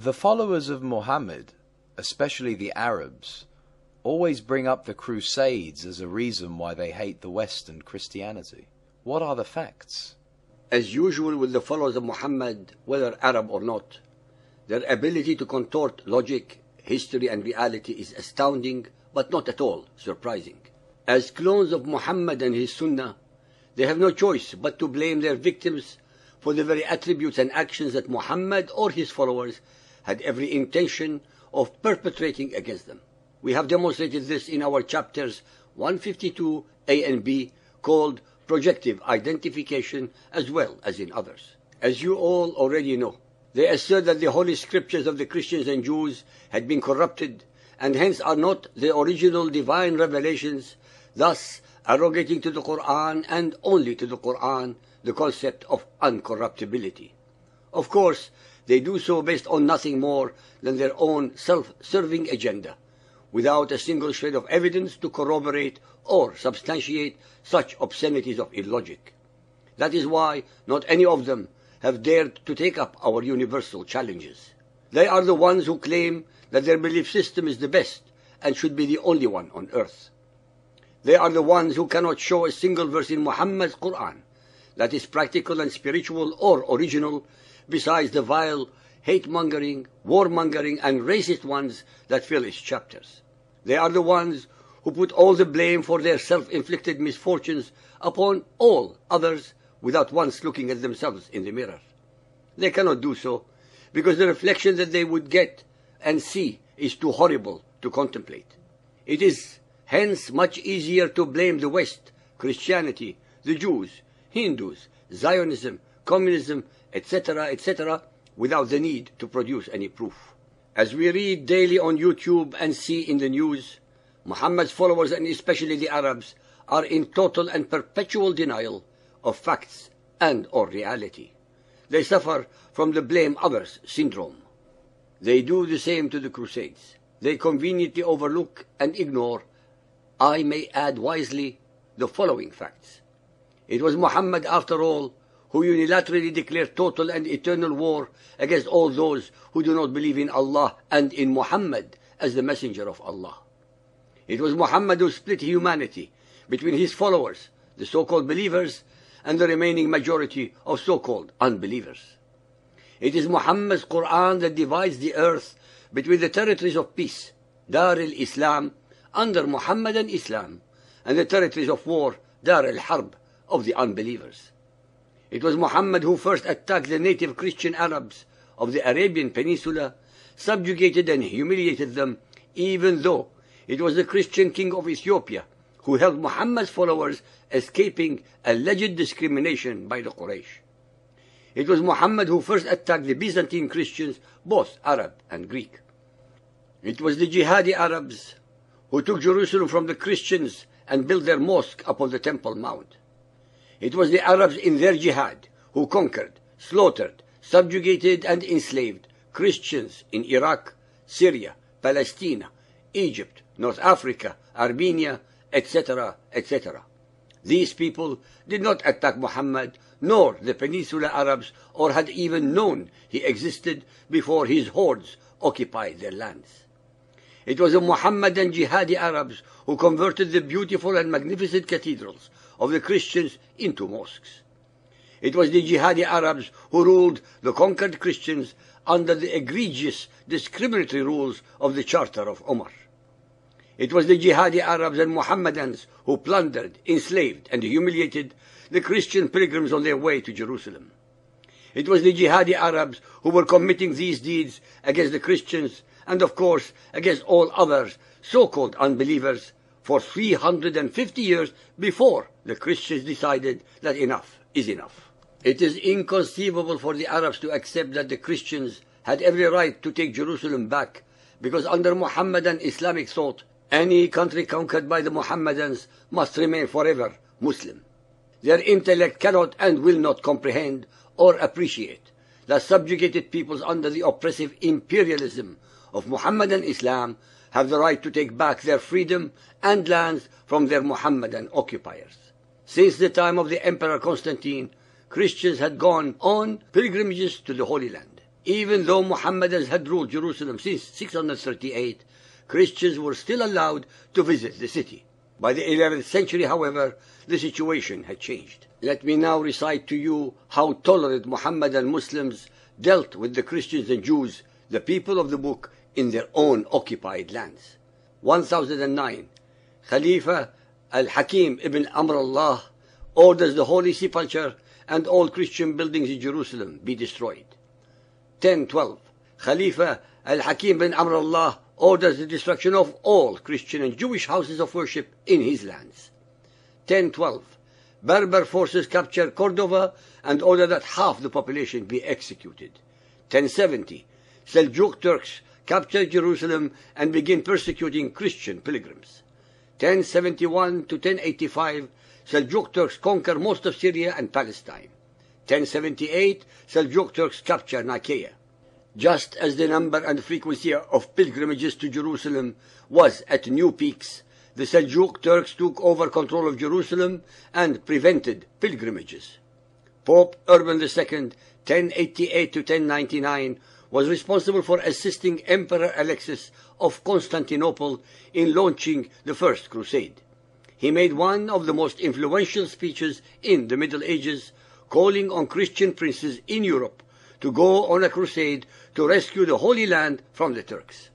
The followers of Muhammad, especially the Arabs, always bring up the Crusades as a reason why they hate the West and Christianity. What are the facts? As usual with the followers of Muhammad, whether Arab or not, their ability to contort logic, history and reality is astounding, but not at all surprising. As clones of Muhammad and his Sunnah, they have no choice but to blame their victims for the very attributes and actions that Muhammad or his followers had every intention of perpetrating against them. We have demonstrated this in our chapters 152a and b, called Projective Identification, as well as in others. As you all already know, they assert that the holy scriptures of the Christians and Jews had been corrupted, and hence are not the original divine revelations, thus arrogating to the Quran and only to the Quran the concept of uncorruptibility. Of course, they do so based on nothing more than their own self-serving agenda, without a single shred of evidence to corroborate or substantiate such obscenities of illogic. That is why not any of them have dared to take up our universal challenges. They are the ones who claim that their belief system is the best and should be the only one on earth. They are the ones who cannot show a single verse in Muhammad's Quran that is practical and spiritual or original, besides the vile, hate-mongering, warmongering and racist ones that fill its chapters. They are the ones who put all the blame for their self-inflicted misfortunes upon all others without once looking at themselves in the mirror. They cannot do so because the reflection that they would get and see is too horrible to contemplate. It is hence much easier to blame the West, Christianity, the Jews, Hindus, Zionism, communism, etc., etc., without the need to produce any proof. As we read daily on YouTube and see in the news, Muhammad's followers, and especially the Arabs, are in total and perpetual denial of facts and or reality. They suffer from the blame others syndrome. They do the same to the Crusades. They conveniently overlook and ignore, I may add wisely, the following facts. It was Muhammad, after all, who unilaterally declared total and eternal war against all those who do not believe in Allah and in Muhammad as the messenger of Allah. It was Muhammad who split humanity between his followers, the so-called believers, and the remaining majority of so-called unbelievers. It is Muhammad's Quran that divides the earth between the territories of peace, Dar al-Islam, under Muhammadan Islam, and the territories of war, Dar al-Harb, of the unbelievers. It was Muhammad who first attacked the native Christian Arabs of the Arabian Peninsula, subjugated and humiliated them, even though it was the Christian king of Ethiopia who held Muhammad's followers escaping alleged discrimination by the Quraysh. It was Muhammad who first attacked the Byzantine Christians, both Arab and Greek. It was the Jihadi Arabs who took Jerusalem from the Christians and built their mosque upon the Temple Mount. It was the Arabs in their jihad who conquered, slaughtered, subjugated and enslaved Christians in Iraq, Syria, Palestine, Egypt, North Africa, Armenia, etc., etc. These people did not attack Muhammad nor the Peninsula Arabs, or had even known he existed before his hordes occupied their lands. It was the Muhammadan Jihadi Arabs who converted the beautiful and magnificent cathedrals of the Christians into mosques. It was the Jihadi Arabs who ruled the conquered Christians under the egregious discriminatory rules of the Charter of Umar. It was the Jihadi Arabs and Muhammadans who plundered, enslaved and humiliated the Christian pilgrims on their way to Jerusalem. It was the Jihadi Arabs who were committing these deeds against the Christians and, of course, against all others, so-called unbelievers, for 350 years before the Christians decided that enough is enough. It is inconceivable for the Arabs to accept that the Christians had every right to take Jerusalem back, because under Muhammadan Islamic thought, any country conquered by the Muhammadans must remain forever Muslim. Their intellect cannot and will not comprehend or appreciate that subjugated peoples under the oppressive imperialism of Muhammadan Islam have the right to take back their freedom and lands from their Muhammadan occupiers. Since the time of the Emperor Constantine, Christians had gone on pilgrimages to the Holy Land. Even though Mohammedans had ruled Jerusalem since 638, Christians were still allowed to visit the city. By the 11th century, however, the situation had changed. Let me now recite to you how tolerant Mohammedan Muslims dealt with the Christians and Jews, the people of the book, in their own occupied lands. 1009. Khalifa al-Hakim ibn Amr Allah orders the Holy Sepulchre and all Christian buildings in Jerusalem be destroyed. 1012. Khalifa al-Hakim ibn Amr Allah orders the destruction of all Christian and Jewish houses of worship in his lands. 1012. Berber forces capture Cordova and order that half the population be executed. 1070. Seljuk Turks capture Jerusalem and begin persecuting Christian pilgrims. 1071 to 1085, Seljuk Turks conquer most of Syria and Palestine. 1078, Seljuk Turks capture Nicaea. Just as the number and frequency of pilgrimages to Jerusalem was at new peaks, the Seljuk Turks took over control of Jerusalem and prevented pilgrimages. Pope Urban II, 1088 to 1099, was responsible for assisting Emperor Alexis of Constantinople in launching the First Crusade. He made one of the most influential speeches in the Middle Ages, calling on Christian princes in Europe to go on a crusade to rescue the Holy Land from the Turks.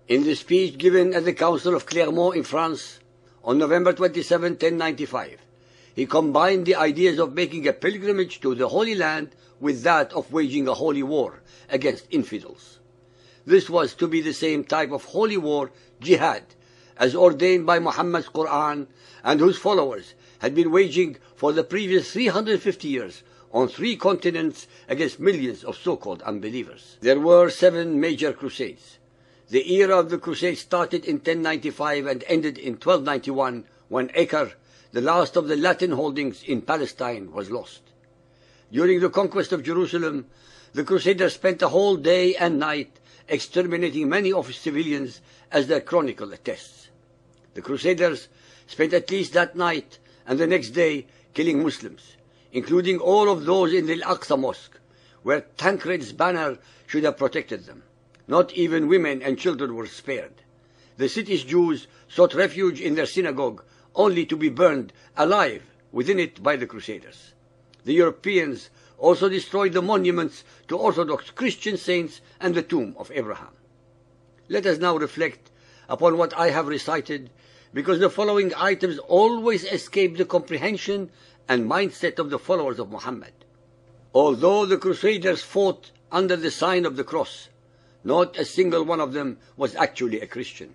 In the speech given at the Council of Clermont in France on November 27, 1095, he combined the ideas of making a pilgrimage to the Holy Land with that of waging a holy war against infidels. This was to be the same type of holy war, Jihad, as ordained by Muhammad's Quran, and whose followers had been waging for the previous 350 years on 3 continents against millions of so-called unbelievers. There were 7 major crusades. The era of the crusade started in 1095 and ended in 1291, when Acre, the last of the Latin holdings in Palestine, was lost. During the conquest of Jerusalem, the Crusaders spent a whole day and night exterminating many of its civilians, as their chronicle attests. The Crusaders spent at least that night and the next day killing Muslims, including all of those in the Al-Aqsa Mosque, where Tancred's banner should have protected them. Not even women and children were spared. The city's Jews sought refuge in their synagogue, only to be burned alive within it by the Crusaders. The Europeans also destroyed the monuments to Orthodox Christian saints and the tomb of Abraham. Let us now reflect upon what I have recited, because the following items always escape the comprehension and mindset of the followers of Muhammad. Although the Crusaders fought under the sign of the cross, not a single one of them was actually a Christian.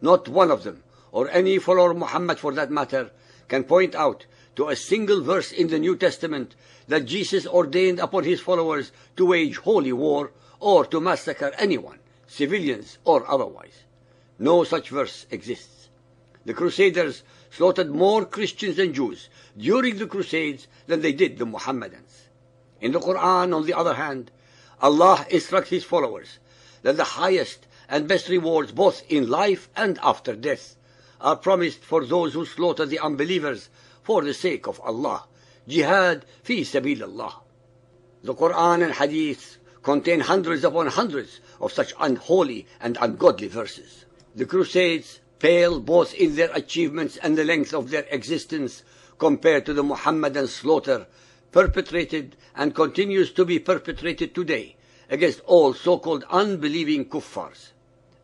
Not one of them, or any follower of Muhammad for that matter, can point out to a single verse in the New Testament that Jesus ordained upon his followers to wage holy war or to massacre anyone, civilians or otherwise. No such verse exists. The Crusaders slaughtered more Christians and Jews during the Crusades than they did the Mohammedans. In the Quran, on the other hand, Allah instructs his followers that the highest and best rewards, both in life and after death, are promised for those who slaughter the unbelievers for the sake of Allah. Jihad fi sabilillah. The Quran and Hadith contain hundreds upon hundreds of such unholy and ungodly verses. The Crusades pale both in their achievements and the length of their existence compared to the Mohammedan slaughter perpetrated and continues to be perpetrated today against all so-called unbelieving kuffars,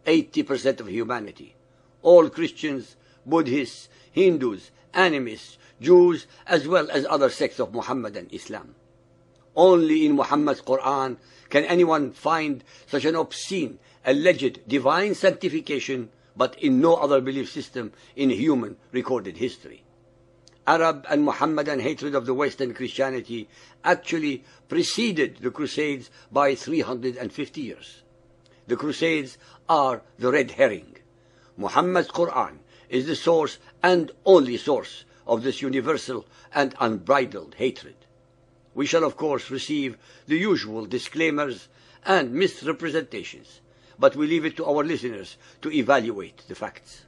80% of humanity, all Christians, Buddhists, Hindus, animists, Jews, as well as other sects of Mohammedan Islam. Only in Muhammad's Quran can anyone find such an obscene, alleged divine sanctification, but in no other belief system in human recorded history. Arab and Mohammedan hatred of the West and Christianity actually preceded the Crusades by 350 years. The Crusades are the red herring. Muhammad's Quran is the source and only source of this universal and unbridled hatred. We shall of course receive the usual disclaimers and misrepresentations, but we leave it to our listeners to evaluate the facts.